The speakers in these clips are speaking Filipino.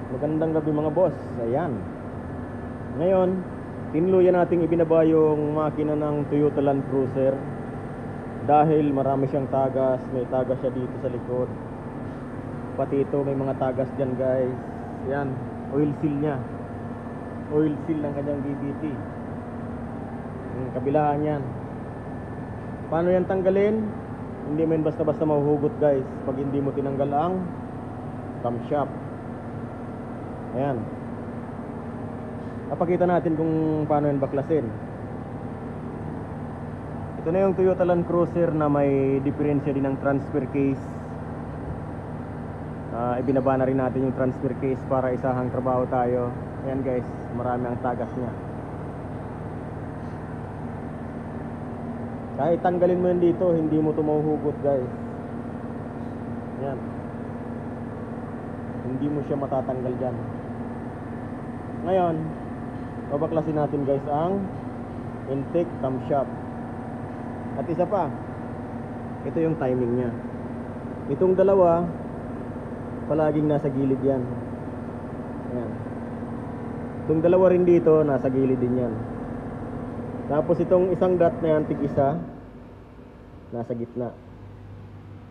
Magandang gabi mga boss. Ayan. Ngayon, tinuluyan nating ibinaba yung makina ng Toyota Land Cruiser dahil marami siyang tagas. May tagas siya dito sa likod. Pati ito may mga tagas dyan guys. Ayan, oil seal niya. Oil seal ng kanyang BBT. Yung kabilaan yan. Paano yan tanggalin? Hindi mo yan basta-basta mahuhugot guys pag hindi mo tinanggal ang camshaft. Ayan. Papakita natin kung paano yan baklasin. Ito na yung Toyota Land Cruiser na may diferensya din ng transfer case. Ibinaba na rin natin yung transfer case para isahang trabaho tayo. Ayan guys, marami ang tagas niya. Kahit tanggalin mo yun dito, hindi mo ito mahuhugot guys. Ayan. Hindi mo siya matatanggal dyan. Ngayon, babaklasin natin guys ang intake camshaft. At isa pa, ito yung timing nya. Itong dalawa palaging nasa gilid yan. Ayan. Itong dalawa rin dito nasa gilid din yan. Tapos itong isang dot na yan, tig isa, nasa gitna.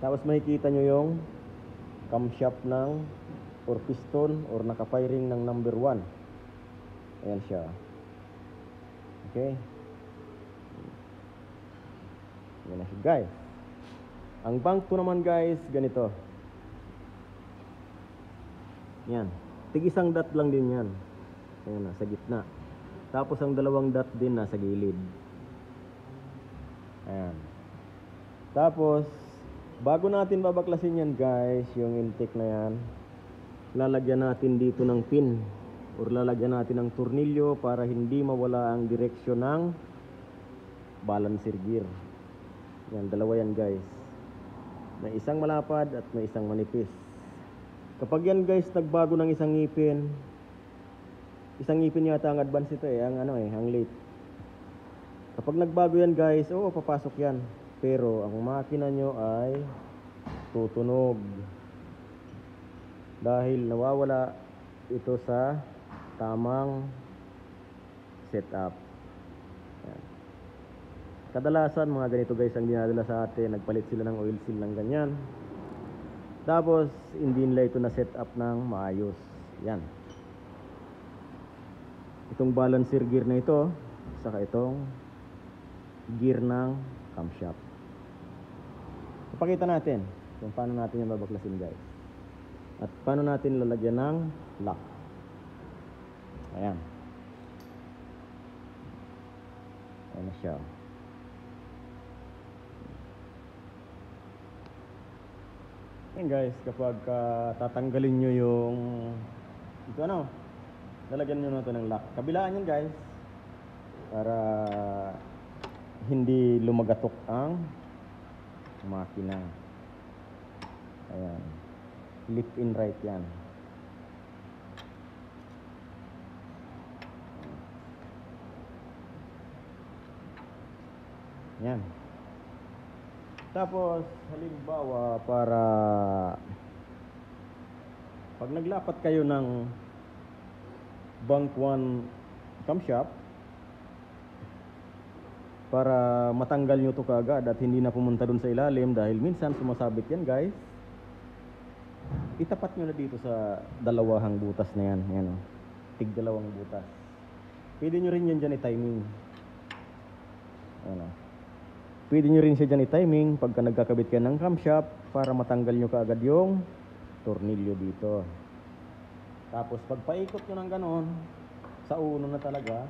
Tapos makikita nyo yung camshaft ng or piston or naka-firing ng number 1. Ayan siya. Okay. Ayan na siya guys. Ang bank to naman guys, ganito. Yan. Tig isang dot lang din yan. Ayan na, sa gitna. Tapos ang dalawang dot din nasa gilid. Ayan. Tapos, bago natin babaklasin yan guys, yung intake na yan, lalagyan natin dito ng pin or lalagyan natin ng tornilyo para hindi mawala ang direksyon ng balancer gear. Yan, dalawa yan guys. May isang malapad at may isang manipis. Kapag yan guys nagbago ng isang ngipin yata ang advance ito ang late. Kapag nagbago yan guys, papasok yan. Pero ang makina nyo ay tutunog dahil nawawala ito sa tamang setup. Yan. Kadalasan mga ganito guys ang dinadala sa atin. Nagpalit sila ng oil seal ng ganyan, tapos hindi nila ito na set up ng maayos. Yan. Itong balancer gear na ito, saka itong gear ng camshaft. Ipakita natin kung paano natin yung babaklasin guys. At paano natin lalagyan ng lock. Ayan. Ayan na siya. Ayan guys, kapag tatanggalin nyo yung ito lalagyan nyo na ito ng lock. Kabilaan yan guys para hindi lumagatok ang makina. Ayan. Left in right yan. Yan. Tapos halimbawa para pag naglapat kayo ng bank 1 camshaft, para matanggal nyo ito kaagad at hindi na pumunta dun sa ilalim dahil minsan sumasabit yan guys, itapat nyo na dito sa dalawang butas na yan. Yan tig dalawang butas. Pwede nyo rin yan dyan i-timing. Pwede nyo rin siya dyan i-timing pagka nagkakabit ka ng camshaft para matanggal nyo kaagad yung tornilyo dito. Tapos pag paikot nyo ng ganon sa uno na talaga,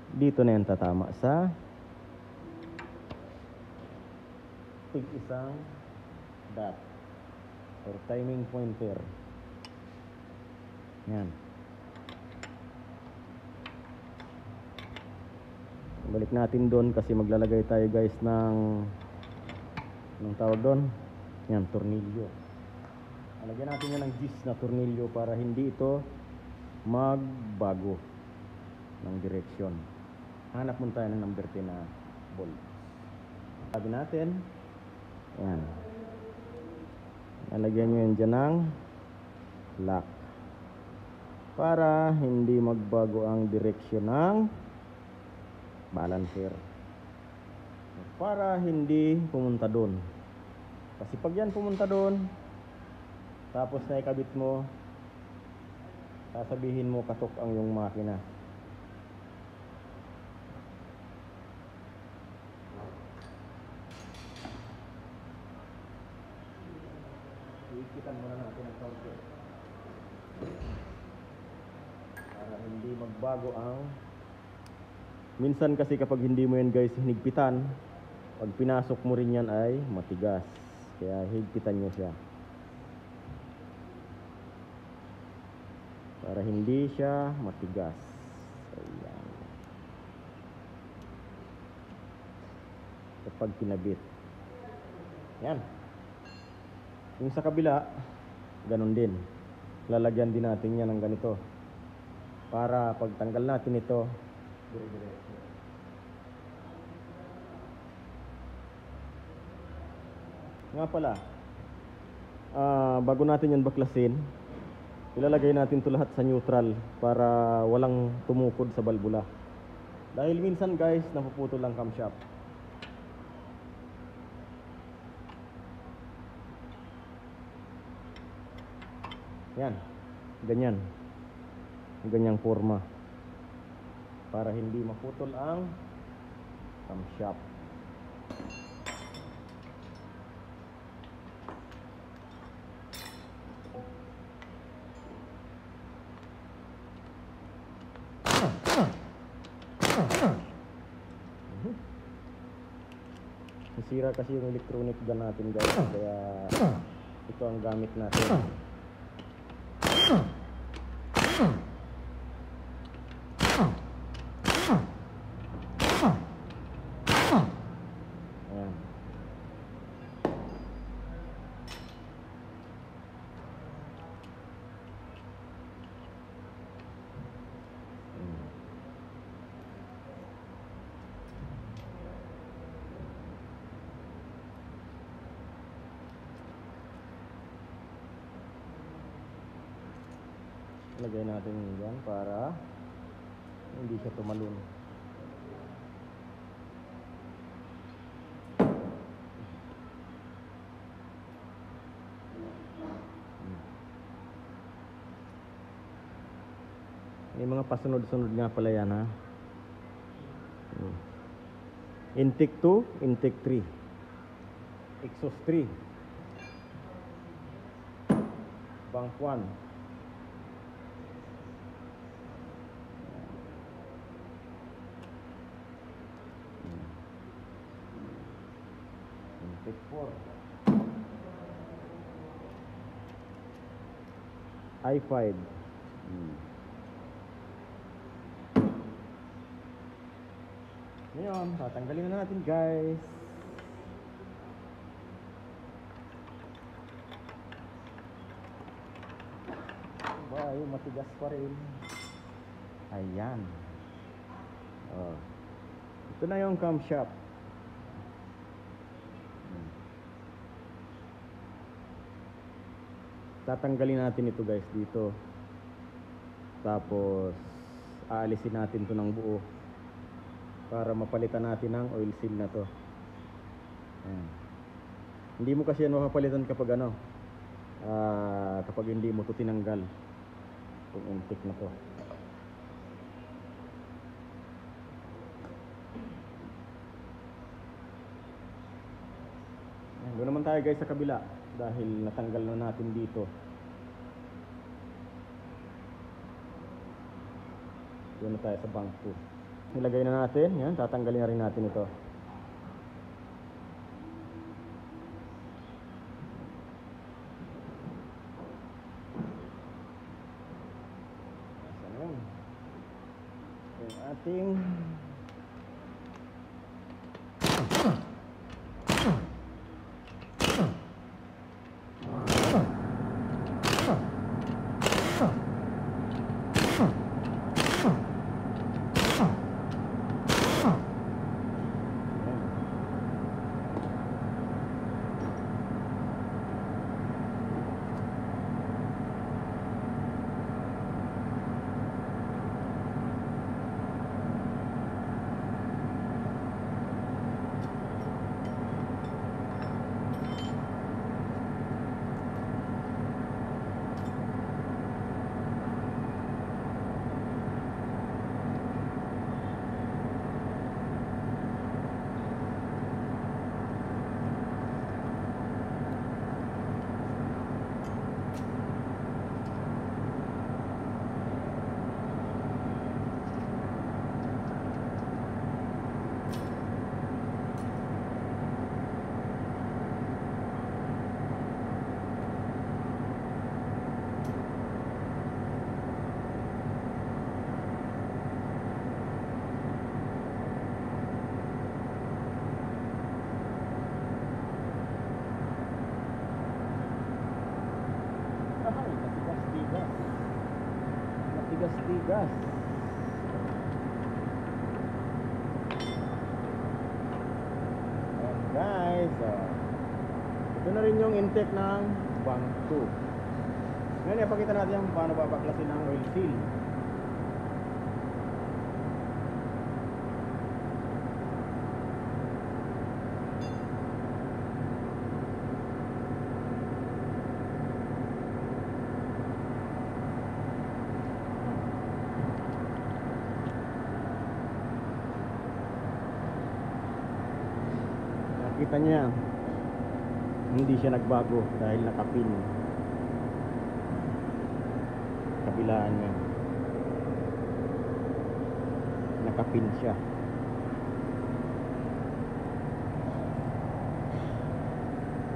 dito na yan tatama sa tig isang dot or timing pointer. Yan. Balik natin doon kasi maglalagay tayo guys ng tawag doon. Yan, tornilyo. Lagyan natin yan ng gis na tornilyo para hindi ito magbago ng direksyon. Hanap muna tayo ng number 10 na bolt. Sabi natin, yan. Nalagyan nyo yan dyan ng lock para hindi magbago ang direksyon ng balancer, para hindi pumunta doon. Kasi pag yan pumunta doon, tapos na ikabit mo, sasabihin mo katok ang yung makina. Ikitan muna natin ang counter para hindi magbago ang... Minsan kasi kapag hindi mo yan guys hinigpitan, pag pinasok mo rin yan ay matigas, kaya higpitan nyo siya para hindi siya matigas. Ayan. Kapag kinabit yan. Yung sa kabila, ganun din. Lalagyan din natin yan ng ganito para pag tanggal natin ito, dire-diretso. Nga pala, bago natin yan baklasin, ilalagay natin ito lahat sa neutral para walang tumukod sa balbula. Dahil minsan guys, napuputol ang camshaft. Yan, ganyan. Ganyang forma para hindi maputol ang camshaft. Nasira kasi yung electronic gun natin guys, kaya ito ang gamit natin. Ayan. Lagay natin yan para hindi siya tumalon. May mga pasunod-sunod nga pala yan ha. Intake 2, intake 3, exhaust 3, bank 1. Intake 4, I5. Ngayon, tatanggalin na natin guys. Ay, matigas pa rin. Ayan. Oh. Ito na yung camshaft. Tatanggalin natin ito guys dito. Tapos aalisin natin to ng buo para mapalitan natin ang oil seal na to. Ayan. Hindi mo kasi yan mapapalitan kapag ano, kapag hindi mo to tinanggal itong intake na to. Ayan, doon naman tayo guys sa kabila dahil natanggal na natin dito. Doon na tayo sa bank 2. Nilagay na natin, yan, tatanggalin na rin natin ito. Ayan. Yung ating tigas-tigas. Ayan guys, ito na rin yung intake ng bank 2. Ngayon ipakita natin yung paano babaklasin ang oil seal. Kita niya hindi siya nagbago dahil nakapin kabilaan niya, nakapin siya.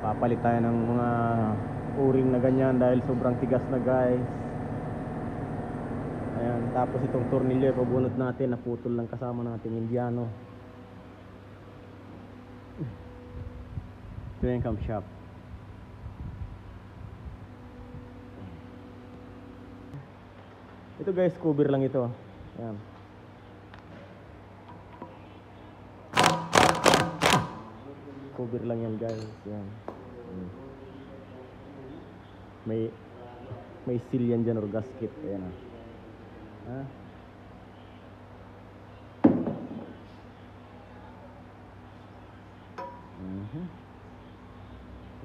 Papalit tayo ng mga o-ring na ganyan dahil sobrang tigas na guys. Ayan, tapos itong tornilyo pabunot natin, naputol lang kasama natin Indiano. Ito yung camshaft. Ito guys, cover lang ito. Ayan. Cover lang yan guys. Ayan. May seal yan dyan or gasket. Ayan ah. Ha?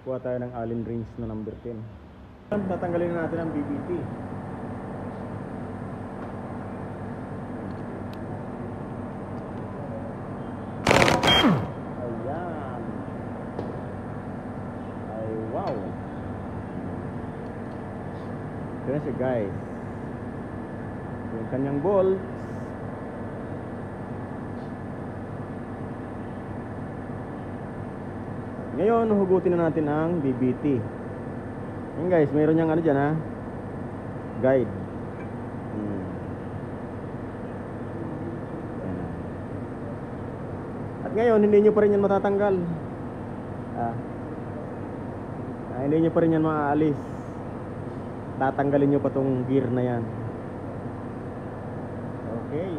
Kuha tayo ng Allen wrench na number 10. Tatanggalin na natin ang BBT. Ayan. Ay wow. Ito na siya guys. Yung kanyang bolts. Ngayon, hugutin na natin ang BBT. Ayan guys, mayroon niyang ano dyan ha, guide. At ngayon, hindi nyo pa rin yan matatanggal. Hindi nyo pa rin yan maaalis. Tatanggalin nyo pa tong gear na yan. Okay.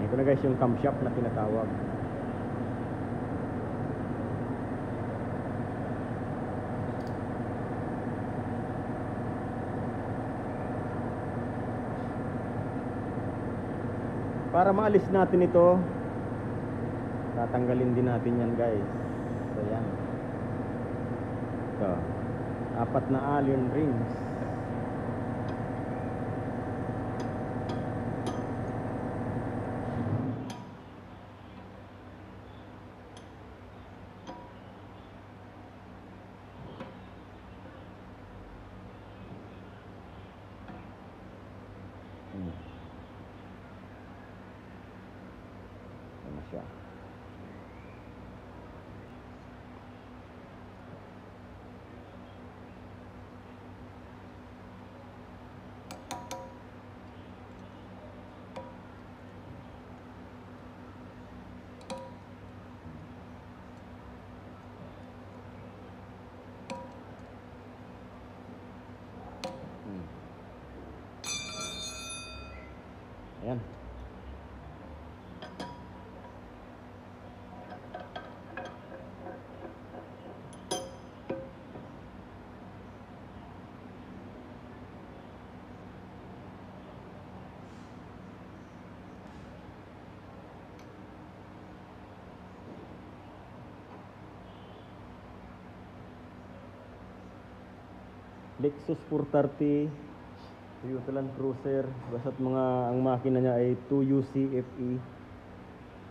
Ito na guys yung camshaft na tinatawag. Para maalis natin ito, tatanggalin din natin yan guys. So yan. Ito. 4 na Allen rings. Siya. Ayan. Lexus 430 Toyota Land Cruiser, basta't ang makina niya ay 2UC FE.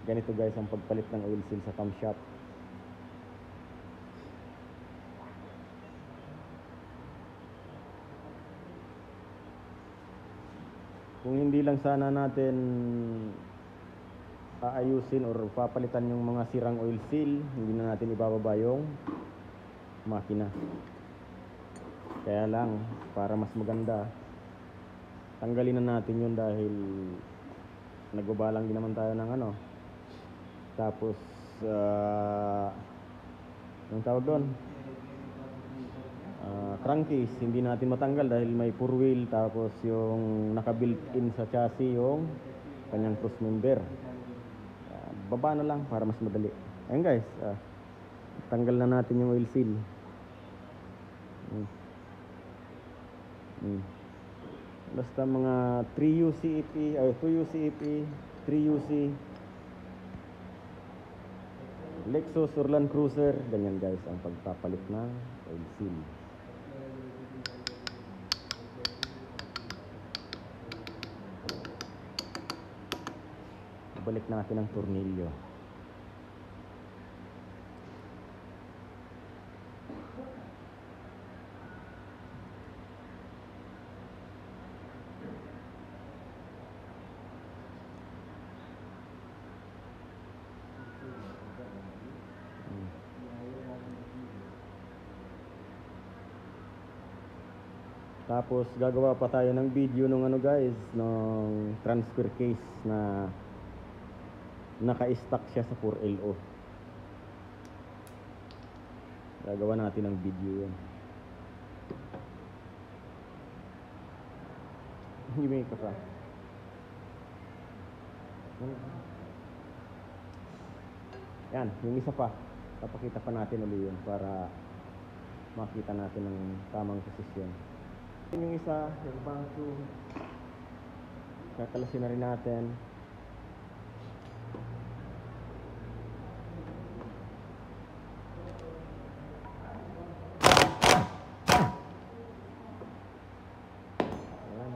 Ganito guys ang pagpalit ng oil seal sa camshaft. Kung hindi lang sana natin aayusin or papalitan yung mga sirang oil seal, hindi na natin ibababa yung makina. Kaya lang, para mas maganda, tanggalin na natin yun dahil nagbabalang din naman tayo ng ano. Tapos anong tawag doon? Crankcase hindi natin matanggal dahil may 4 wheel, tapos yung naka-built in sa chassis yung kanyang cross member. Baba na lang para mas madali. Ayun guys, tanggal na natin yung oil seal. Basta mga 3UC EP, 2UC EP, 3UC Lexus or Land Cruiser, ganyan guys ang pagpapalit ng oil seal. Balik natin ang tornilyo. Tapos gagawa pa tayo ng video nung ano guys, nung transfer case na naka-stack siya sa 4LO. Gagawa natin ng video yun. Hindi may ka pa. Yan, yung isa pa. Papakita pa natin ulit yun para makita natin ang tamang posisyon. Yung isa, yung bangko, kakalasin na rin natin. Ayan.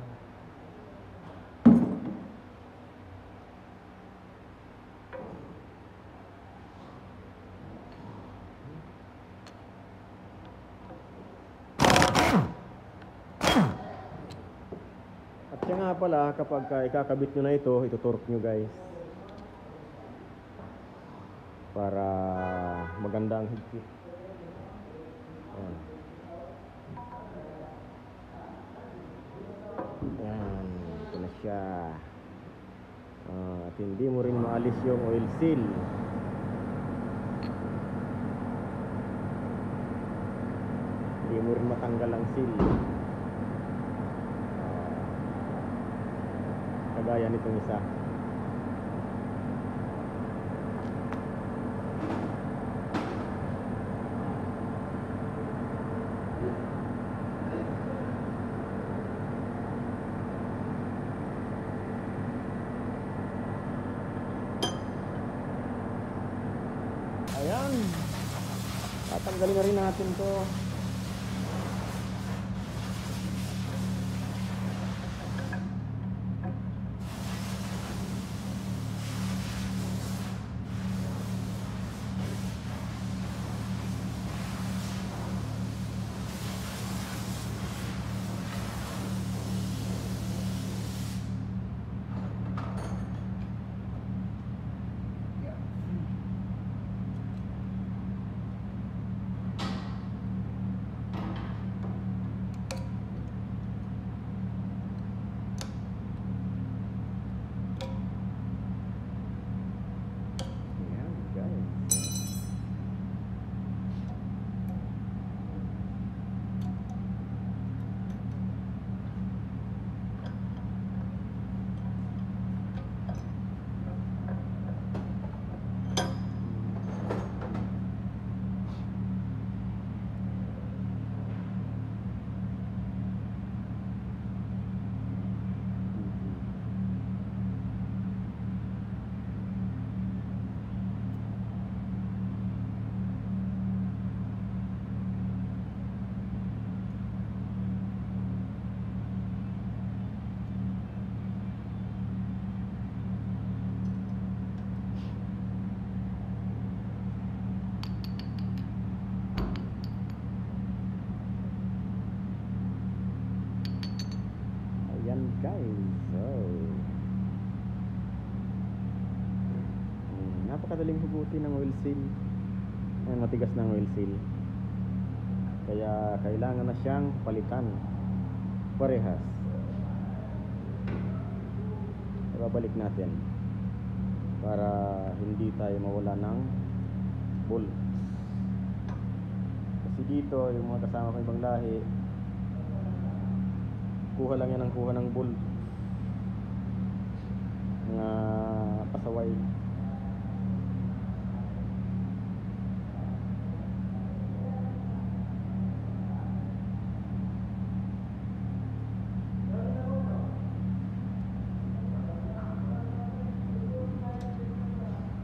At siya nga pala, kapag ikakabit nyo na ito, itutorque nyo guys para maganda ang higpit. Ayan. Ayan, ito na siya. At hindi mo rin maalis yung oil seal. Hindi mo rin matanggal ang seal. Kagaya nitong isa. Ayan, tatanggalin na rin natin to. Ayan guys, so napakadaling hugutin ng oil seal. Ayan, matigas ng oil seal. Kaya kailangan na siyang palitan parehas. Ibabalik natin para hindi tayo mawala ng bolts. Kasi dito yung mga kasama ko ibang lahi, kuha lang yan ng kuha ng bolts, mga pasaway.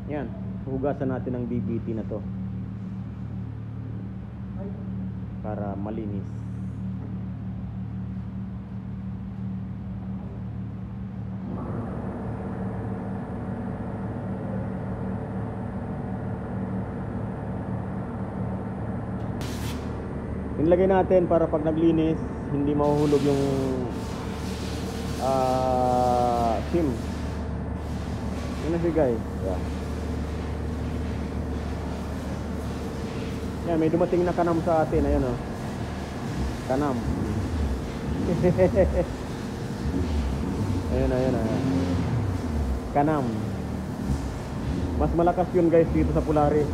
Yan, hugasan natin ang BBT na to para malinis. Inilagay natin para pag naglinis hindi mahuhulog yung sim. Yun na siya guys. Yan, may dumating na kanam sa atin. Ayan o, kanam. Ayan. Kanam. Mas malakas yun guys dito sa Polaris.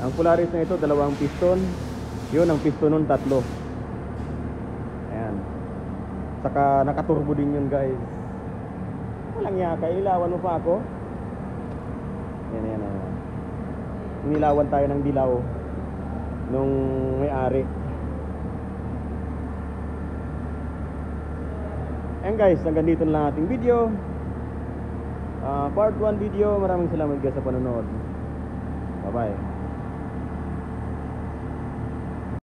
Ang Polaris na ito, 2 piston. Yun, ang piston nun 3. Ayan. Saka nakaturbo din yun guys. Walang yaka, ilawan mo pa ako. Ayan. Nilawan tayo ng dilaw nung may-ari. Ayan guys, hanggang dito na lang ating video. Part 1 video. Maraming salamat guys sa panonood. Bye bye.